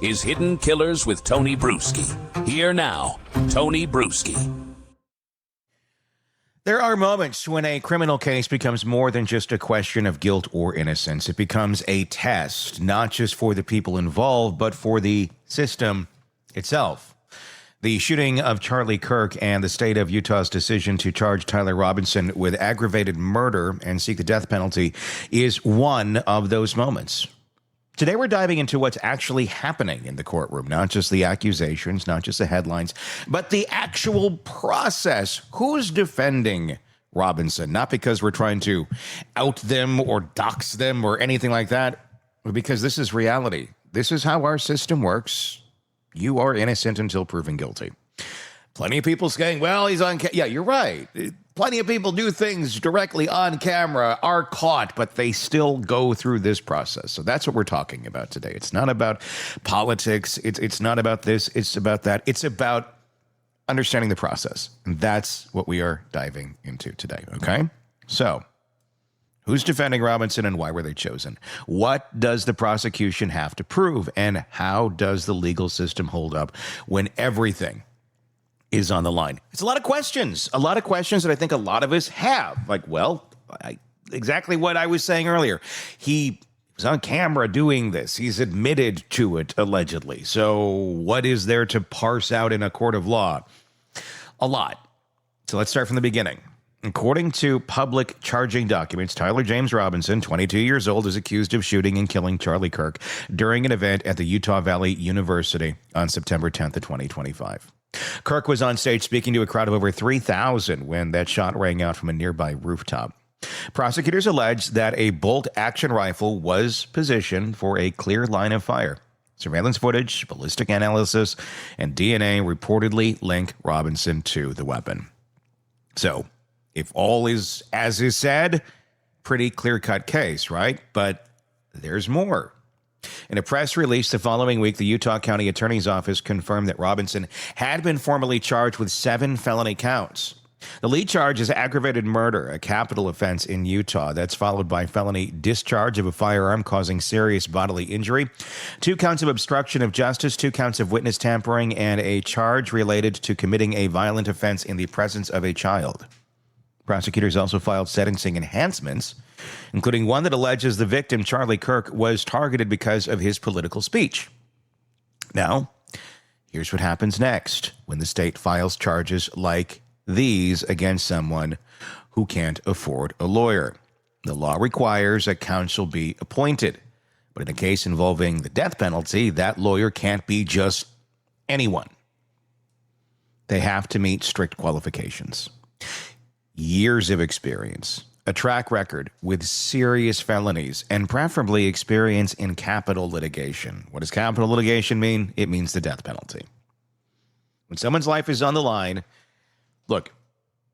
is Hidden Killers with Tony Brueski. Here now, Tony Brueski. There are moments when a criminal case becomes more than just a question of guilt or innocence. It becomes a test, not just for the people involved, but for the system itself. The shooting of Charlie Kirk and the state of Utah's decision to charge Tyler Robinson with aggravated murder and seek the death penalty is one of those moments. Today, we're diving into what's actually happening in the courtroom, not just the accusations, not just the headlines, but the actual process. Who's defending Robinson? Not because we're trying to out them or dox them or anything like that, but because this is reality. This is how our system works. You are innocent until proven guilty. Plenty of people saying, well, he's on yeah, you're right. Plenty of people do things directly on camera, are caught, but they still go through this process. So that's what we're talking about today. It's not about politics. It's not about this. It's about that. It's about understanding the process. And that's what we are diving into today, okay? So who's defending Robinson and why were they chosen? What does the prosecution have to prove? And how does the legal system hold up when everything is on the line? It's a lot of questions that I think a lot of us have. Like, well, exactly what I was saying earlier. He was on camera doing this. He's admitted to it, allegedly. So what is there to parse out in a court of law? A lot. So let's start from the beginning. According to public charging documents, Tyler James Robinson, 22 years old, is accused of shooting and killing Charlie Kirk during an event at the Utah Valley University on September 10th of 2025. Kirk was on stage speaking to a crowd of over 3,000 when that shot rang out from a nearby rooftop. Prosecutors allege that a bolt-action rifle was positioned for a clear line of fire. Surveillance footage, ballistic analysis, and DNA reportedly link Robinson to the weapon. So, if all is as is said, pretty clear-cut case, right? But there's more. In a press release the following week, the Utah County Attorney's Office confirmed that Robinson had been formally charged with 7 felony counts. The lead charge is aggravated murder, a capital offense in Utah. That's followed by felony discharge of a firearm causing serious bodily injury, 2 counts of obstruction of justice, 2 counts of witness tampering, and a charge related to committing a violent offense in the presence of a child. Prosecutors also filed sentencing enhancements, including one that alleges the victim, Charlie Kirk, was targeted because of his political speech. Now, here's what happens next when the state files charges like these against someone who can't afford a lawyer. The law requires that counsel be appointed, but in a case involving the death penalty, that lawyer can't be just anyone. They have to meet strict qualifications. Years of experience, a track record with serious felonies, and preferably experience in capital litigation. What does capital litigation mean? It means the death penalty. When someone's life is on the line, look,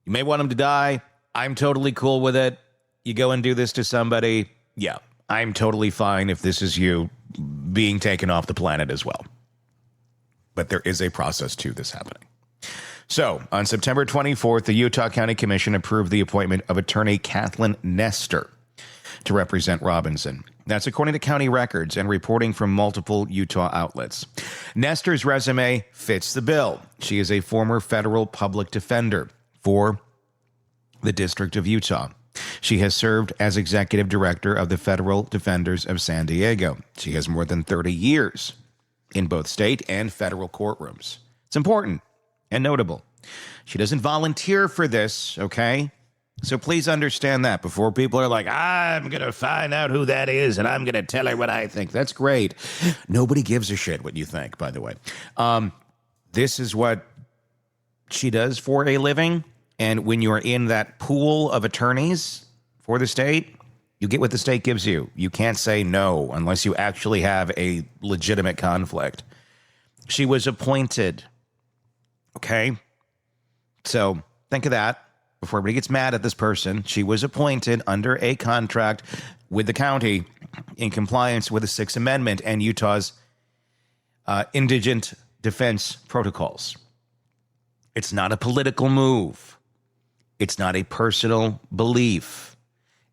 you may want them to die. I'm totally cool with it. You go and do this to somebody. Yeah, I'm totally fine if this is you being taken off the planet as well. But there is a process to this happening. So, on September 24th, the Utah County Commission approved the appointment of attorney Kathryn Nester to represent Robinson. That's according to county records and reporting from multiple Utah outlets. Nester's resume fits the bill. She is a former federal public defender for the District of Utah. She has served as executive director of the Federal Defenders of San Diego. She has more than 30 years in both state and federal courtrooms. It's important and notable. She doesn't volunteer for this, okay? So please understand that before people are like, I'm going to find out who that is and I'm going to tell her what I think. That's great. Nobody gives a shit what you think, by the way. This is what she does for a living. And when you're in that pool of attorneys for the state, you get what the state gives you. You can't say no unless you actually have a legitimate conflict. She was appointed. Okay, so think of that before everybody gets mad at this person. She was appointed under a contract with the county in compliance with the 6th Amendment and Utah's indigent defense protocols. It's not a political move. It's not a personal belief.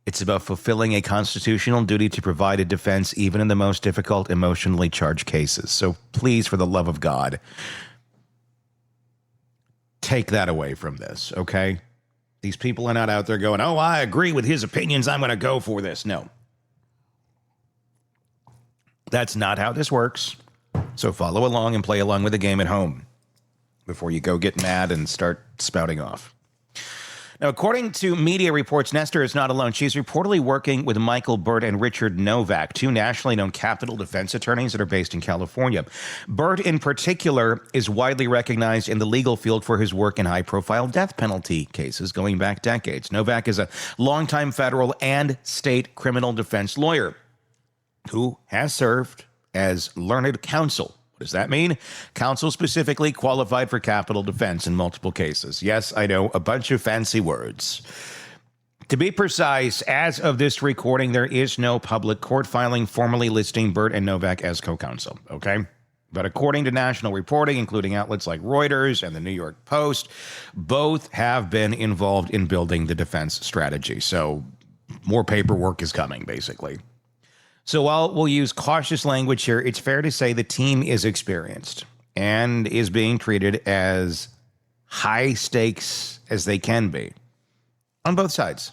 It's about fulfilling a constitutional duty to provide a defense even in the most difficult, emotionally charged cases. So please, for the love of God, take that away from this, okay? These people are not out there going, oh, I agree with his opinions, I'm going to go for this. No. That's not how this works. So follow along and play along with the game at home before you go get mad and start spouting off. Now, according to media reports, Nester is not alone. She's reportedly working with Michael Burt and Richard Novak, two nationally known capital defense attorneys that are based in California. Burt, in particular, is widely recognized in the legal field for his work in high-profile death penalty cases going back decades. Novak is a longtime federal and state criminal defense lawyer who has served as learned counsel. What does that mean? Counsel specifically qualified for capital defense in multiple cases. Yes, I know, a bunch of fancy words. To be precise, as of this recording, there is no public court filing formally listing Burt and Novak as co-counsel, okay? But according to national reporting, including outlets like Reuters and the New York Post, both have been involved in building the defense strategy. So more paperwork is coming, basically. So while we'll use cautious language here, it's fair to say the team is experienced and is being treated as high stakes as they can be on both sides.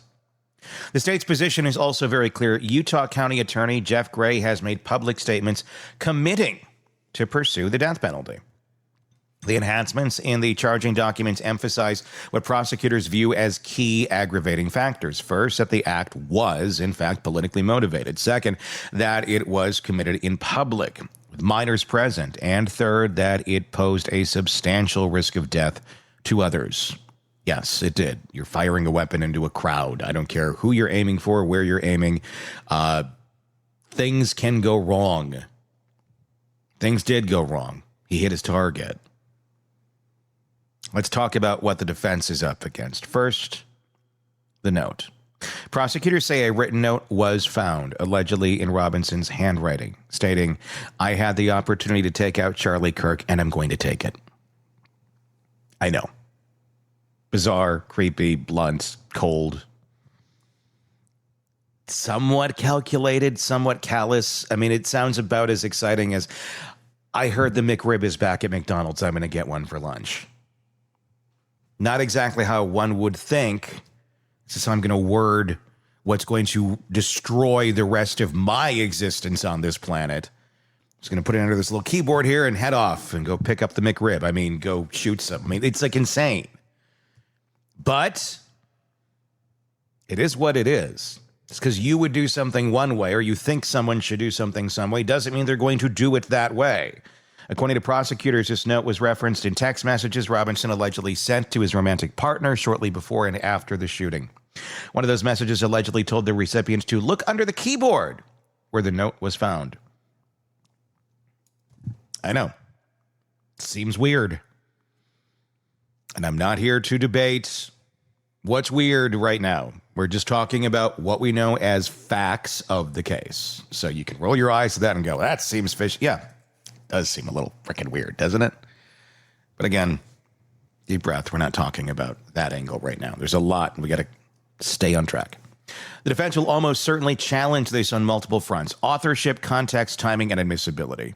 The state's position is also very clear. Utah County Attorney Jeff Gray has made public statements committing to pursue the death penalty. The enhancements in the charging documents emphasize what prosecutors view as key aggravating factors. First, that the act was, in fact, politically motivated. Second, that it was committed in public with minors present. And third, that it posed a substantial risk of death to others. Yes, it did. You're firing a weapon into a crowd. I don't care who you're aiming for, where you're aiming. Things can go wrong. Things did go wrong. He hit his target. Let's talk about what the defense is up against. First, the note. Prosecutors say a written note was found, allegedly in Robinson's handwriting, stating, I had the opportunity to take out Charlie Kirk, and I'm going to take it. I know. Bizarre, creepy, blunt, cold. Somewhat calculated, somewhat callous. I mean, it sounds about as exciting as, I heard the McRib is back at McDonald's. I'm going to get one for lunch. Not exactly how one would think. This is how I'm going to word what's going to destroy the rest of my existence on this planet. I'm just going to put it under this little keyboard here and head off and go pick up the McRib. I mean, go shoot something. I mean, it's like insane. But it is what it is. It's because you would do something one way or you think someone should do something some way doesn't mean they're going to do it that way. According to prosecutors, this note was referenced in text messages Robinson allegedly sent to his romantic partner shortly before and after the shooting. One of those messages allegedly told the recipient to look under the keyboard where the note was found. I know. Seems weird. And I'm not here to debate what's weird right now. We're just talking about what we know as facts of the case. So you can roll your eyes at that and go, that seems fishy. Yeah. Does seem a little freaking weird, doesn't it? But again, deep breath. We're not talking about that angle right now. There's a lot, and we got to stay on track. The defense will almost certainly challenge this on multiple fronts: authorship, context, timing, and admissibility.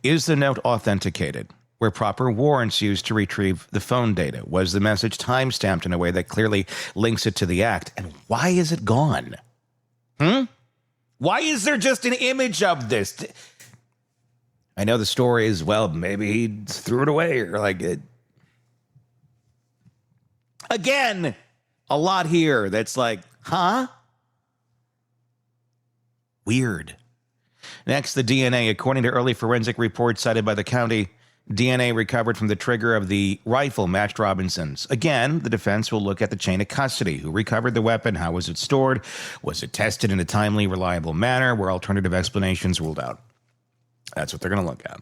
Is the note authenticated? Were proper warrants used to retrieve the phone data? Was the message time-stamped in a way that clearly links it to the act? And why is it gone? Why is there just an image of this? I know the story is, well, maybe he threw it away or like it. Again, a lot here that's like, huh? Weird. Next, the DNA. According to early forensic reports cited by the county, DNA recovered from the trigger of the rifle matched Robinson's. Again, the defense will look at the chain of custody. Who recovered the weapon? How was it stored? Was it tested in a timely, reliable manner? Were alternative explanations ruled out? That's what they're going to look at.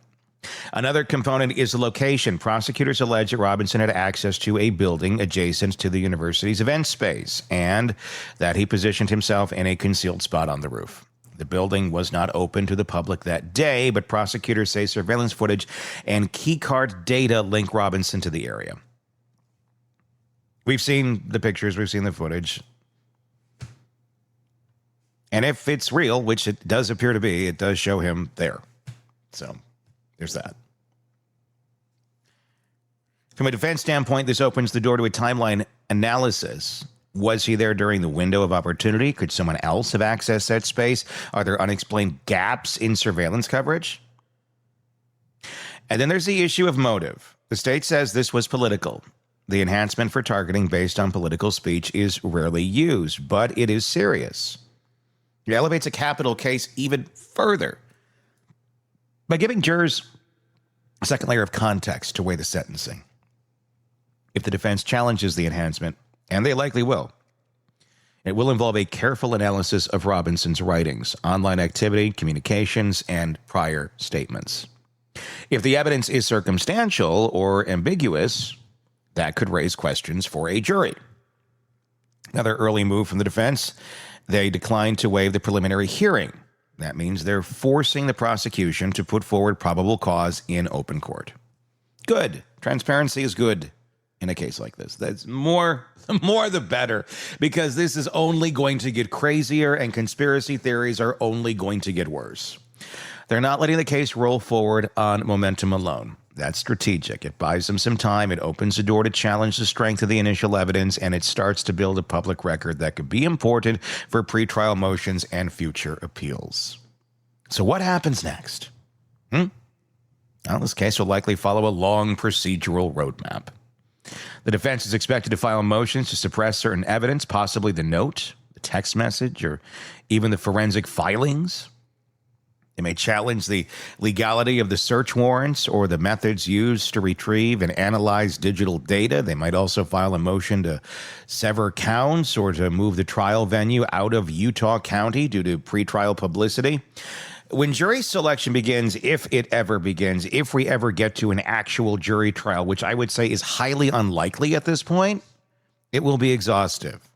Another component is the location. Prosecutors allege that Robinson had access to a building adjacent to the university's event space and that he positioned himself in a concealed spot on the roof. The building was not open to the public that day, but prosecutors say surveillance footage and keycard data link Robinson to the area. We've seen the pictures. We've seen the footage. And if it's real, which it does appear to be, it does show him there. So there's that. From a defense standpoint, this opens the door to a timeline analysis. Was he there during the window of opportunity? Could someone else have accessed that space? Are there unexplained gaps in surveillance coverage? And then there's the issue of motive. The state says this was political. The enhancement for targeting based on political speech is rarely used, but it is serious. It elevates a capital case even further by giving jurors a second layer of context to weigh the sentencing. If the defense challenges the enhancement, and they likely will, it will involve a careful analysis of Robinson's writings, online activity, communications, and prior statements. If the evidence is circumstantial or ambiguous, that could raise questions for a jury. Another early move from the defense, they declined to waive the preliminary hearing. That means they're forcing the prosecution to put forward probable cause in open court. Good. Transparency is good in a case like this. That's more the better, because this is only going to get crazier and conspiracy theories are only going to get worse. They're not letting the case roll forward on momentum alone. That's strategic. It buys them some time. It opens the door to challenge the strength of the initial evidence, and it starts to build a public record that could be important for pretrial motions and future appeals. So what happens next? Well, this case will likely follow a long procedural roadmap. The defense is expected to file motions to suppress certain evidence, possibly the note, the text message, or even the forensic filings. They may challenge the legality of the search warrants or the methods used to retrieve and analyze digital data. They might also file a motion to sever counts or to move the trial venue out of Utah County due to pretrial publicity. When jury selection begins, if it ever begins, if we ever get to an actual jury trial, which I would say is highly unlikely at this point, it will be exhaustive.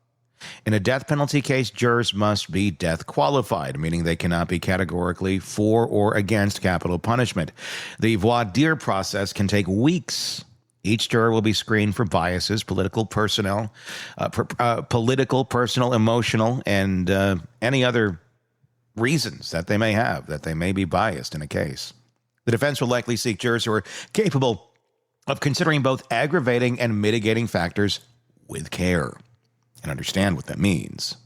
In a death penalty case, jurors must be death qualified, meaning they cannot be categorically for or against capital punishment. The voir dire process can take weeks. Each juror will be screened for biases, political, personal, emotional, and any other reasons that they may have, that they may be biased in a case. The defense will likely seek jurors who are capable of considering both aggravating and mitigating factors with care and understand what that means.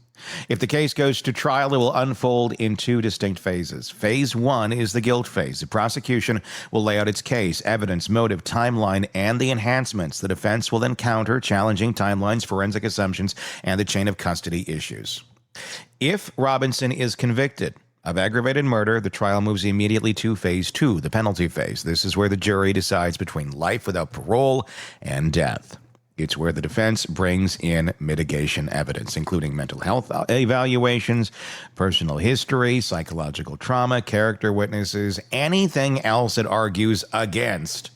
If the case goes to trial, it will unfold in two distinct phases. Phase one is the guilt phase. The prosecution will lay out its case, evidence, motive, timeline, and the enhancements. The defense will then counter, challenging timelines, forensic assumptions, and the chain of custody issues. If Robinson is convicted of aggravated murder, the trial moves immediately to phase two, the penalty phase. This is where the jury decides between life without parole and death. It's where the defense brings in mitigation evidence, including mental health evaluations, personal history, psychological trauma, character witnesses, anything else that argues against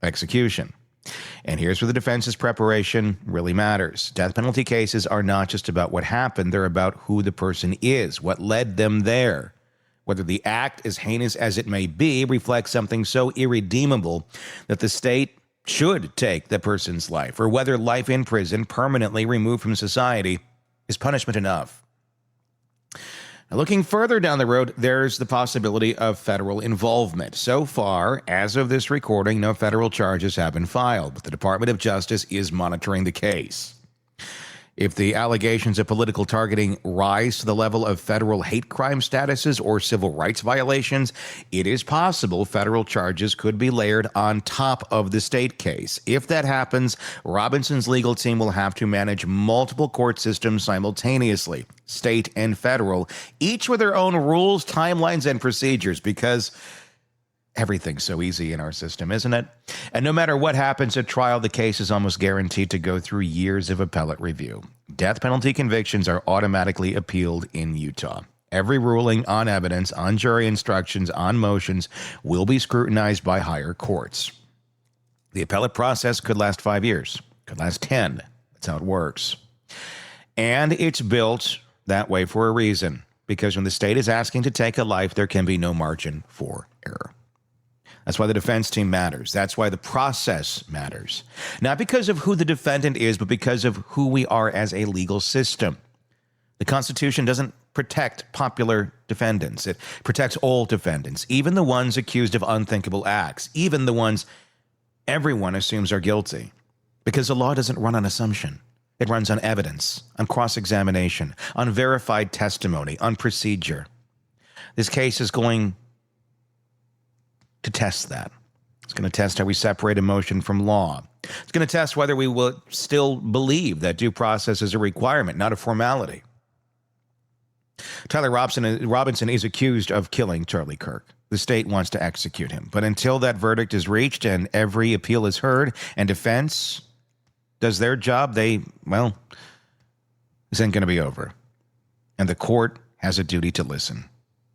execution. And here's where the defense's preparation really matters. Death penalty cases are not just about what happened. They're about who the person is, what led them there. Whether the act, as heinous as it may be, reflects something so irredeemable that the state should take the person's life, or whether life in prison, permanently removed from society, is punishment enough. Now, looking further down the road, there's the possibility of federal involvement. So far, as of this recording, no federal charges have been filed, but the Department of Justice is monitoring the case. If the allegations of political targeting rise to the level of federal hate crime statuses or civil rights violations, it is possible federal charges could be layered on top of the state case. If that happens, Robinson's legal team will have to manage multiple court systems simultaneously, state and federal, each with their own rules, timelines, and procedures, because everything's so easy in our system, isn't it? And no matter what happens at trial, the case is almost guaranteed to go through years of appellate review. Death penalty convictions are automatically appealed in Utah. Every ruling on evidence, on jury instructions, on motions will be scrutinized by higher courts. The appellate process could last 5 years, could last 10. That's how it works. And it's built that way for a reason, because when the state is asking to take a life, there can be no margin for error. That's why the defense team matters. That's why the process matters. Not because of who the defendant is, but because of who we are as a legal system. The Constitution doesn't protect popular defendants. It protects all defendants, even the ones accused of unthinkable acts, even the ones everyone assumes are guilty. Because the law doesn't run on assumption. It runs on evidence, on cross-examination, on verified testimony, on procedure. This case is going to test that. It's going to test how we separate emotion from law. It's going to test whether we will still believe that due process is a requirement, not a formality. Tyler Robinson is accused of killing Charlie Kirk. The state wants to execute him. But until that verdict is reached and every appeal is heard and defense does their job, this ain't going to be over. And the court has a duty to listen.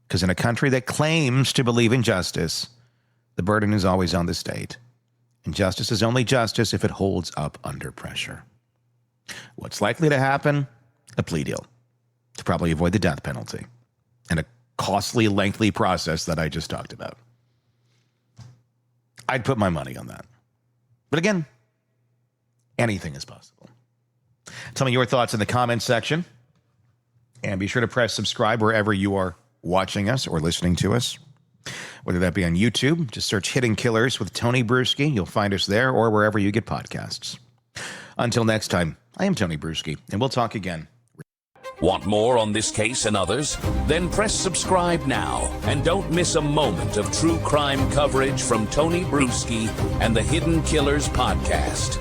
Because in a country that claims to believe in justice, the burden is always on the state. And justice is only justice if it holds up under pressure. What's likely to happen? A plea deal to probably avoid the death penalty and a costly, lengthy process that I just talked about. I'd put my money on that. But again, anything is possible. Tell me your thoughts in the comments section. And be sure to press subscribe wherever you are watching us or listening to us. Whether that be on YouTube, just search Hidden Killers with Tony Brueski. You'll find us there or wherever you get podcasts. Until next time, I am Tony Brueski, and we'll talk again. Want more on this case and others? Then press subscribe now and don't miss a moment of true crime coverage from Tony Brueski and the Hidden Killers podcast.